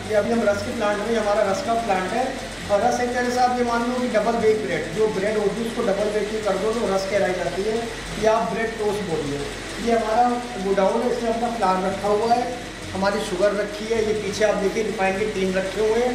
ये अभी हम रस के प्लांट में, हमारा रस का प्लांट है। और रस एक तरह से आप ये मान लो कि डबल बेक ब्रेड, जो ब्रेड होती है उसको डबल बेकिंग कर दो तो रस कहलाई जाती है, या आप ब्रेड टोस्ट बोलिए। ये हमारा गोडाउन है, इसमें अपना प्लांट रखा हुआ है, हमारी शुगर रखी है, ये पीछे आप देखिए रिफाइंड के टीन रखे हुए हैं।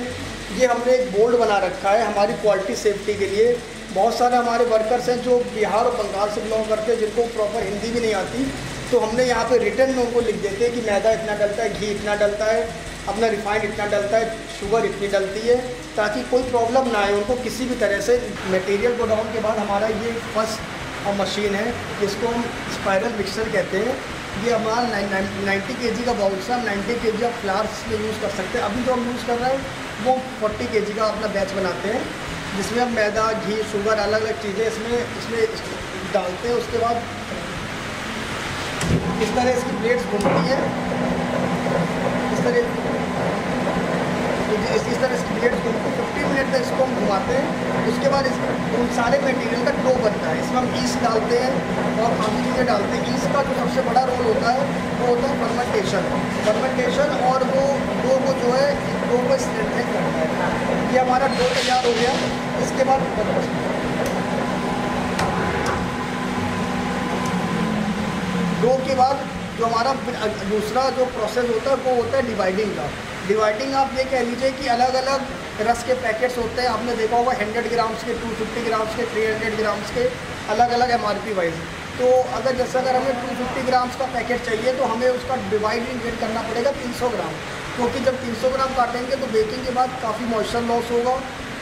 ये हमने एक बोर्ड बना रखा है हमारी क्वालिटी सेफ्टी के लिए। बहुत सारे हमारे वर्कर्स हैं जो बिहार और बंगाल से बिलोंग करते हैं, जिनको प्रॉपर हिंदी भी नहीं आती, तो हमने यहाँ पे रिटर्न में उनको लिख देते हैं कि मैदा इतना डलता है, घी इतना डलता है, अपना रिफाइंड इतना डलता है, शुगर इतनी डलती है, ताकि कोई प्रॉब्लम ना आए उनको किसी भी तरह से। मटेरियल गोडाउन के बाद हमारा ये फर्स्ट मशीन है, जिसको हम स्पाइरल मिक्सर कहते हैं। ये हमारा 90 kg का बाउल से हम 90 kg ऑफ फ्लावर्स में यूज़ कर सकते हैं। अभी जो हम यूज़ कर रहे हैं वो 40 kg का अपना बैच बनाते हैं, जिसमें हम मैदा, घी, शुगर, अलग अलग चीज़ें इसमें डालते हैं। उसके बाद इस तरह इसकी प्लेट्स घूमती है, इस तरह इसकी प्लेट्स घूमती है। 15 मिनट तक इसको हम घुमाते हैं। उसके बाद उन सारे मटेरियल का डो बनता है। इसमें हम ईस्ट डालते हैं और काफ़ी चीज़ें डालते हैं। ईस्ट का जो सबसे बड़ा रोल होता है वो होता है फर्मेंटेशन, और वो डो को जो है डो को स्ट्रेंथन करता है। ये हमारा डो तैयार हो गया। इसके बाद डो के बाद जो हमारा दूसरा जो प्रोसेस होता है वो होता है डिवाइडिंग का। डिवाइडिंग आप ये कह लीजिए कि अलग अलग रस के पैकेट्स होते हैं, आपने देखा होगा 100 ग्राम्स के, 250 ग्राम्स के, 300 ग्राम्स के, अलग अलग MRP वाइज। तो अगर हमें 250 ग्राम्स का पैकेट चाहिए तो हमें उसका डिवाइडिंग रेट करना पड़ेगा 300 ग्राम, क्योंकि जब 300 ग्राम काटेंगे तो बेकिंग के बाद काफ़ी मॉइस्चर लॉस होगा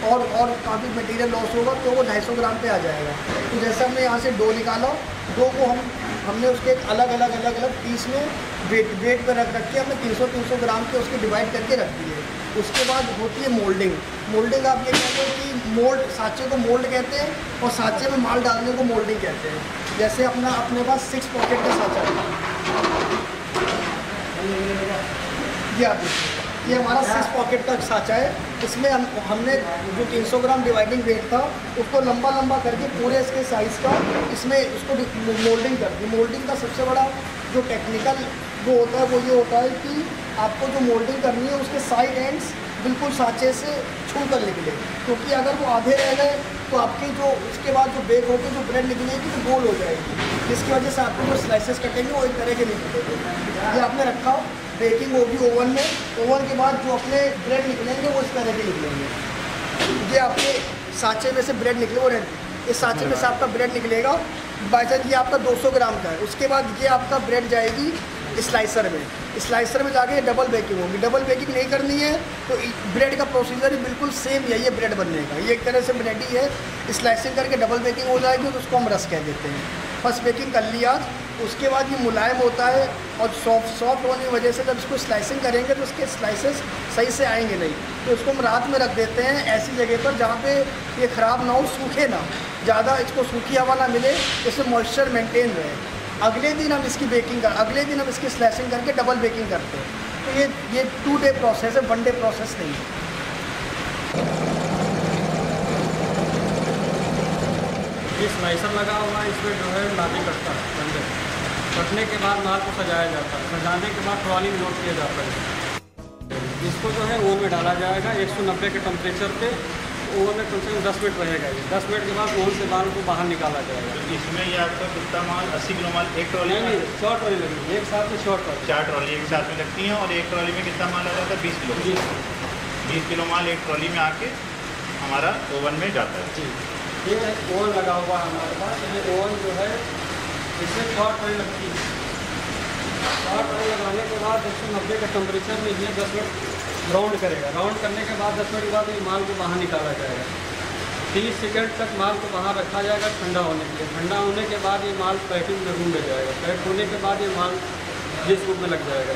और काफ़ी मटेरियल लॉस होगा, तो वो 250 ग्राम पे आ जाएगा। तो जैसे हमने यहाँ से डो निकाला, डो को हमने उसके अलग अलग पीस में वेट पर रख के हमने 300 ग्राम के उसके डिवाइड करके रख दिए। उसके बाद होती है मोल्डिंग आप ये कहते हैं कि मोल्ड, साँचे को मोल्ड कहते हैं और साँचे में माल डालने को मोल्डिंग कहते हैं। जैसे अपने पास 6 पॉकेट का साँचा है, ये आप देखिए, ये हमारा 6 पॉकेट का साँचा है। इसमें हमने जो 300 ग्राम डिवाइडिंग वेट था उसको लंबा करके पूरे इसके साइज़ का इसमें उसको मोल्डिंग कर दी। मोल्डिंग का सबसे बड़ा जो टेक्निकल वो होता है वो ये होता है कि आपको जो मोल्डिंग करनी है उसके साइड एंड्स बिल्कुल साँचे से छू कर निकले, क्योंकि अगर वो आधे रह गए तो आपकी जो उसके बाद जो बेक होकर जो ब्रेड निकलेगी तो गोल हो जाएगी, जिसकी वजह से आपको जो स्लाइसेस कटेंगे वो एक तरह के निकलेंगे। ये आपने रखा, बेकिंग होगी ओवन में, ओवन के बाद जो अपने ब्रेड निकलेंगे वो इस तरह के निकलेंगे। ये आपके साँचे में से ब्रेड निकले, वो इस साँचे में से आपका ब्रेड निकलेगा। बाई चांस ये आपका 200 ग्राम का है। उसके बाद ये आपका ब्रेड जाएगी स्लाइसर में जाके डबल बेकिंग होगी। डबल बेकिंग नहीं करनी है तो ब्रेड का प्रोसीजर ही बिल्कुल सेम यही है ब्रेड बनने का। ये एक तरह से ब्रेड ही है, स्लाइसिंग करके डबल बेकिंग हो जाएगी तो उसको हम रस कह देते हैं। फर्स्ट बेकिंग कर लिया, उसके बाद ये मुलायम होता है और सॉफ्ट होने की वजह से जब इसको स्लाइसिंग करेंगे तो उसके स्लाइसेस सही से आएंगे नहीं, तो इसको हम रात में रख देते हैं ऐसी जगह पर जहाँ पे ये ख़राब ना हो, सूखे ना, ज़्यादा इसको सूखी हवा ना मिले, इसमें मॉइस्चर मेंटेन रहे। अगले दिन हम इसकी अगले दिन हम इसकी स्लाइसिंग करके डबल बेकिंग करते हैं। तो ये 2 डे प्रोसेस है, 1 डे प्रोसेस नहीं है। ये स्लाइसर लगा हुआ है, इसमें जो है नादी कटता है, बंदे कटने के बाद माल को सजाया जाता है, सजाने के बाद ट्रॉली में लोड किया जाता है। इसको जो है ओवन में डाला जाएगा 190 के टेम्परेचर पे। ओवन में कम से कम 10 मिनट रहेगा। ये 10 मिनट के बाद ओवन से माल को बाहर निकाला जाएगा। तो इसमें ये आपका कितना माल 80 किलो माल एक ट्रॉली में? नहीं, शॉर्ट ट्रॉली लगेगी, एक साथ में शॉर्ट ट्रॉली 4 ट्रॉली एक साथ में लगती हैं। और एक ट्रॉली में कितना माल आ जाता है? 20 किलो। 20 किलो माल एक ट्रॉली में आके हमारा ओवन में जाता है। जी, ये ओवन लगा हुआ है हमारे पास। ये ओवन जो है इसमें शॉर्ट ट्रॉली लगती है। शॉर्ट ट्रॉली लगाने के बाद 190 के टेम्परेचर में ये 10 मिनट राउंड करेगा। राउंड करने के बाद 10 मिनट के बाद ये माल को बाहर निकाला जाएगा। 30 सेकंड तक माल को बाहर रखा जाएगा ठंडा होने के लिए। ठंडा होने के बाद ये माल पैकिंग में रूम में जाएगा। पैक होने के बाद ये माल जिस रूप में लग जाएगा।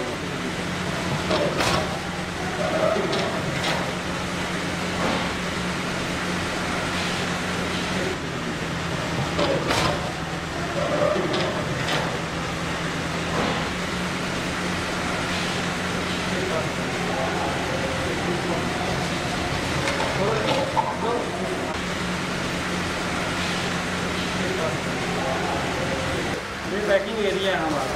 ये पैकिंग एरिया है हमारा।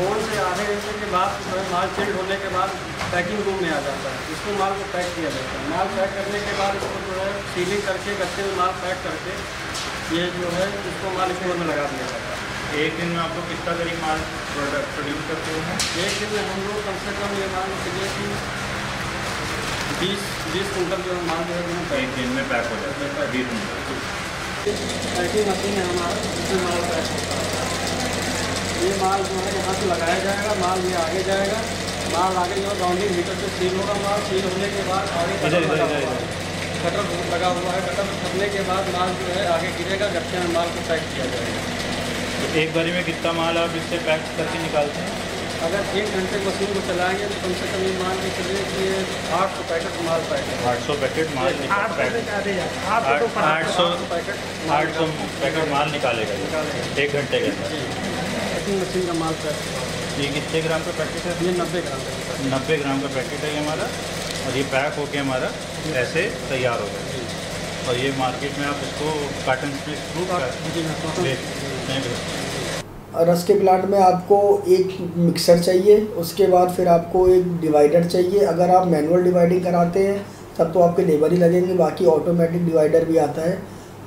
ओवन से आधे घंटे के बाद जो है माल चिल्ड होने के बाद पैकिंग रूम में आ जाता है। इसको माल को पैक किया जाता है। माल पैक करने के बाद इसको जो है सीलिंग करके गत्ते में माल पैक करके ये जो है इसको माल स्टोर में लगा दिया जाता है। एक दिन में आप लोग कितना करीब माल प्रोड्यूस करते हो? एक दिन में हम लोग कम से कम ये मान लीजिए कि 20 कुंटल जो माल जो है एक दिन में पैक हो जाता है 20 कुंटल। पैकिंग मशीन है हमारा, इसमें माल पैक होता है। ये माल जो है यहाँ से लगाया जाएगा, माल ये आगे जाएगा, माल आगे जो राउंडिंग हीटर से सील होगा, माल सील होने के बाद आगे कटर लगा हुआ है, कटर लगा हुआ है। कटर करने के बाद माल जो है आगे गिरेगा, गत्ते में माल को पैक किया जाएगा। तो एक बारी में कितना माल आप इससे पैक करके निकालते हैं? अगर 1 घंटे मशीन को चलाएंगे तो कम से कम ये मान के चलिए कि 800 पैकेट माल पैक है। 800 पैकेट माल 800 पैकेट माल निकालेगा 1 घंटे के अंदर। मशीन का माल पैक। ये कितने ग्राम का पैकेट है? ये 90 ग्राम का। 90 ग्राम का पैकेट है ये हमारा, और ये पैक होके हमारा ऐसे तैयार हो गया। और ये मार्केट में आप इसको कार्टन में रस के प्लांट में आपको एक मिक्सर चाहिए, उसके बाद फिर आपको एक डिवाइडर चाहिए। अगर आप मैनुअल डिवाइडिंग कराते हैं तब तो आपके लेबर ही लगेंगे, बाकी ऑटोमेटिक डिवाइडर भी आता है।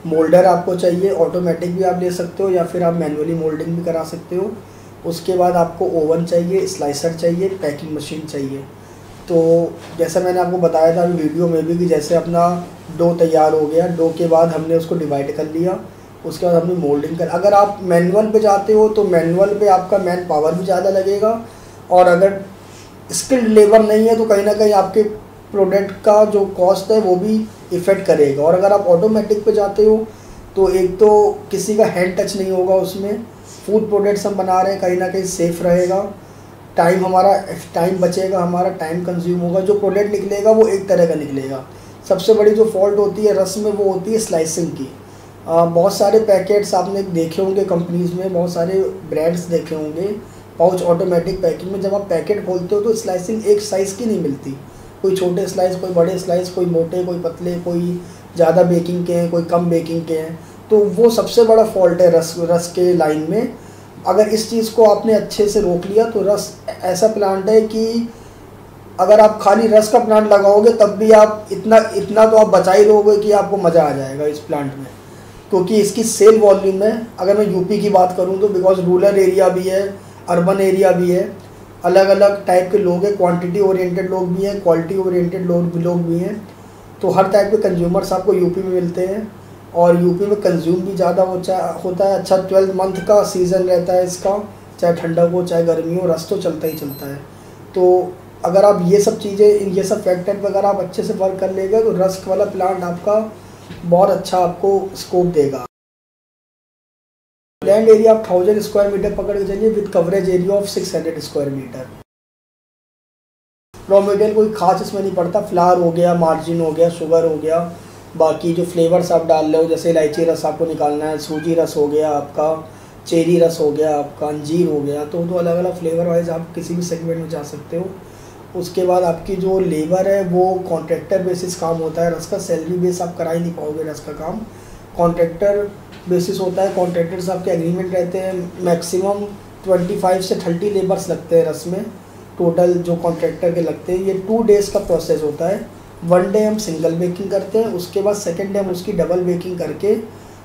मोल्डर आपको चाहिए, ऑटोमेटिक भी आप ले सकते हो या फिर आप मैनुअली मोल्डिंग भी करा सकते हो। उसके बाद आपको ओवन चाहिए, स्लाइसर चाहिए, पैकिंग मशीन चाहिए। तो जैसा मैंने आपको बताया था वीडियो में भी कि जैसे अपना डो तैयार हो गया, डो के बाद हमने उसको डिवाइड कर लिया, उसके बाद हमने मोल्डिंग कर। अगर आप मैनुअल पे जाते हो तो मैनुअल पे आपका मैन पावर भी ज़्यादा लगेगा, और अगर स्किल्ड लेबर नहीं है तो कहीं ना कहीं आपके प्रोडक्ट का जो कॉस्ट है वो भी इफ़ेक्ट करेगा। और अगर आप ऑटोमेटिक पे जाते हो तो एक तो किसी का हैंड टच नहीं होगा उसमें, फूड प्रोडक्ट्स हम बना रहे हैं, कहीं ना कहीं सेफ़ रहेगा, टाइम बचेगा, हमारा टाइम कंज्यूम होगा, जो प्रोडक्ट निकलेगा वो एक तरह का निकलेगा। सबसे बड़ी जो फॉल्ट होती है रस में वो होती है स्लाइसिंग की। बहुत सारे पैकेट्स आपने देखे होंगे कंपनीज़ में, बहुत सारे ब्रांड्स देखे होंगे पाउच ऑटोमेटिक पैकिंग में। जब आप पैकेट खोलते हो तो स्लाइसिंग एक साइज़ की नहीं मिलती, कोई छोटे स्लाइस, कोई बड़े स्लाइस, कोई मोटे, कोई पतले, कोई ज़्यादा बेकिंग के हैं, कोई कम बेकिंग के हैं। तो वो सबसे बड़ा फॉल्ट है रस के लाइन में। अगर इस चीज़ को आपने अच्छे से रोक लिया तो रस ऐसा प्लांट है कि अगर आप खाली रस का प्लांट लगाओगे तब भी आप इतना तो आप बचा ही लोगे कि आपको मज़ा आ जाएगा इस प्लांट में, क्योंकि इसकी सेल वॉल्यूम है। अगर मैं यूपी की बात करूँ तो बिकॉज रूरल एरिया भी है, अर्बन एरिया भी है, अलग अलग टाइप के लोग हैं, क्वांटिटी ओरिएंटेड लोग भी हैं, क्वालिटी ओरिएंटेड लोग भी हैं। तो हर टाइप के कंज्यूमर्स आपको यूपी में मिलते हैं, और यूपी में कंज्यूम भी ज़्यादा होता है। अच्छा 12 मंथ का सीज़न रहता है इसका, चाहे ठंडक हो चाहे गर्मी हो, रस तो चलता ही चलता है। तो अगर आप ये सब चीज़ें, ये सब फैक्टर पर अगर आप अच्छे से वर्क कर लेंगे तो रस वाला प्लांट आपका बहुत अच्छा आपको स्कोप देगा। लैंड एरिया आप 1000 स्क्वायर मीटर पकड़ के चलिए with coverage area of 600 square metre. Raw material कोई खास इसमें नहीं पड़ता, फ्लावर हो गया, मार्जिन हो गया, शुगर हो गया, बाकी जो फ्लेवर्स आप डाल रहे हो जैसे इलायची रस आपको निकालना है, सूजी रस हो गया आपका, चेरी रस हो गया आपका, अंजीर हो गया, तो अलग अलग फ्लेवर वाइज आप किसी भी सेगमेंट में जा सकते हो। उसके बाद आपकी जो लेबर है वो कॉन्ट्रैक्टर बेसिस काम होता है रस का, सैलरी बेस आप करा ही नहीं पाओगे रस का काम, कॉन्ट्रैक्टर बेसिस होता है। कॉन्ट्रैक्टर्स आपके एग्रीमेंट रहते हैं, मैक्सिमम 25 से 30 लेबर्स लगते हैं रस में, टोटल जो कॉन्ट्रैक्टर के लगते हैं। ये 2 डेज़ का प्रोसेस होता है। 1 डे हम सिंगल बेकिंग करते हैं, उसके बाद 2nd डे हम उसकी डबल बेकिंग करके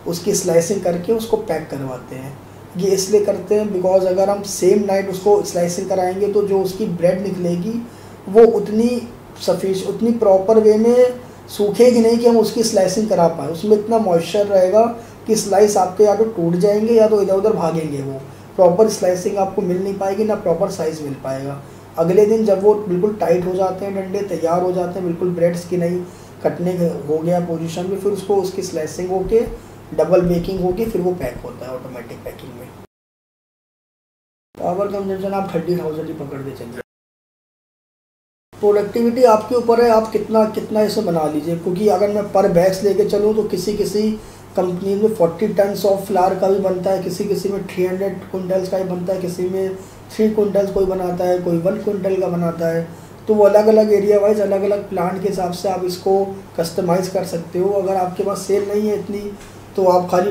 उसकी स्लाइसिंग करके उसको पैक करवाते हैं। ये इसलिए करते हैं बिकॉज अगर हम सेम नाइट उसको स्लाइसिंग कराएंगे तो जो उसकी ब्रेड निकलेगी वो उतनी प्रॉपर वे में सूखेगी नहीं कि हम उसकी स्लाइसिंग करा पाएँ। उसमें इतना मॉइस्चर रहेगा कि स्लाइस आपके या तो टूट जाएंगे या तो इधर उधर भागेंगे, वो प्रॉपर स्लाइसिंग आपको मिल नहीं पाएगी, ना प्रॉपर साइज़ मिल पाएगा। अगले दिन जब वो बिल्कुल टाइट हो जाते हैं, डंडे तैयार हो जाते हैं, बिल्कुल ब्रेड्स की नहीं कटने हो गया पोजीशन में, फिर उसको उसकी स्लाइसिंग होके डबल बेकिंग होगी, फिर वो पैक होता है ऑटोमेटिक पैकिंग में। पावर कंजम्पशन आप 30,000 ही पकड़ के चलिए। प्रोडक्टिविटी आपके ऊपर है, आप कितना इसे बना लीजिए, क्योंकि अगर मैं पर बैग्स लेके चलूँ तो किसी कंपनी में 40 टन्स ऑफ फ्लावर का भी बनता है, किसी में 300 क्विंटल्स का भी बनता है, किसी में 3 क्विंटल्स कोई बनाता है, कोई 1 क्विंटल का बनाता है। तो वो अलग अलग एरिया वाइज अलग अलग प्लांट के हिसाब से आप इसको कस्टमाइज़ कर सकते हो। अगर आपके पास सेल नहीं है इतनी तो आप खाली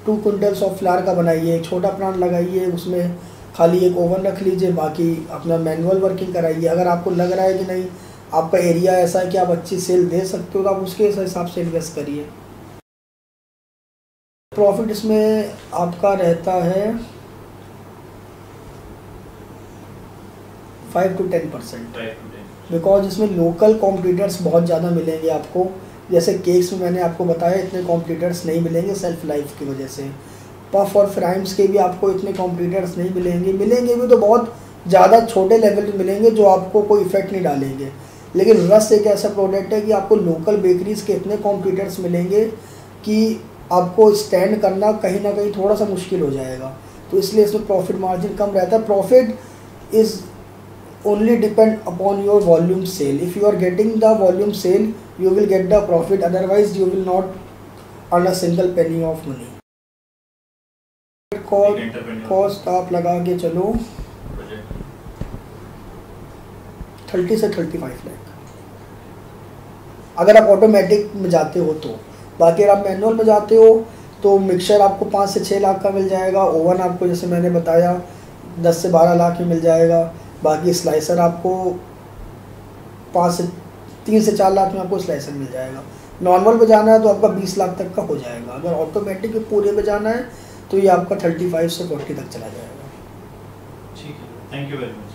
2 क्विंटल्स ऑफ फ्लावर का बनाइए, एक छोटा प्लांट लगाइए, उसमें खाली एक ओवन रख लीजिए, बाकी अपना मैनुअल वर्किंग कराइए। अगर आपको लग रहा है कि नहीं आपका एरिया ऐसा है कि आप अच्छी सेल दे सकते हो, तो आप उसके हिसाब से इन्वेस्ट करिए। प्रॉफिट इसमें आपका रहता है 5 to 10%, बिकॉज इसमें लोकल कॉम्पिटिटर्स बहुत ज़्यादा मिलेंगे आपको। जैसे केक्स में मैंने आपको बताया इतने कॉम्पिटिटर्स नहीं मिलेंगे सेल्फ लाइफ की वजह से। पफ और फ्राइम्स के भी आपको इतने कॉम्पिटिटर्स नहीं मिलेंगे, मिलेंगे भी तो बहुत ज़्यादा छोटे लेवल पे मिलेंगे जो आपको कोई इफेक्ट नहीं डालेंगे। लेकिन रस एक ऐसा प्रोडक्ट है कि आपको लोकल बेकरीज़ के इतने कॉम्पिटिटर्स मिलेंगे कि आपको स्टैंड करना कहीं ना कहीं थोड़ा सा मुश्किल हो जाएगा। तो इसलिए इसमें प्रॉफिट मार्जिन कम रहता है। Profit is only depend upon your volume sale. If you are getting the volume sale, you will get the profit, otherwise you will not earn a single penny of money. Cost आप लगा के चलो 30 से 35 लाख अगर आप automatic में जाते हो तो। बाकी अगर आप मैनुअल में जाते हो तो मिक्सचर आपको 5 से 6 लाख का मिल जाएगा। ओवन आपको जैसे मैंने बताया 10 से 12 लाख में मिल जाएगा। बाकी स्लाइसर आपको 3 से 4 लाख में आपको स्लाइसर मिल जाएगा। नॉर्मल पे जाना है तो आपका 20 लाख तक का हो जाएगा। अगर ऑटोमेटिक पूरे पे जाना है तो ये आपका 35 से 40 तक चला जाएगा। ठीक है, थैंक यू वेरी मच।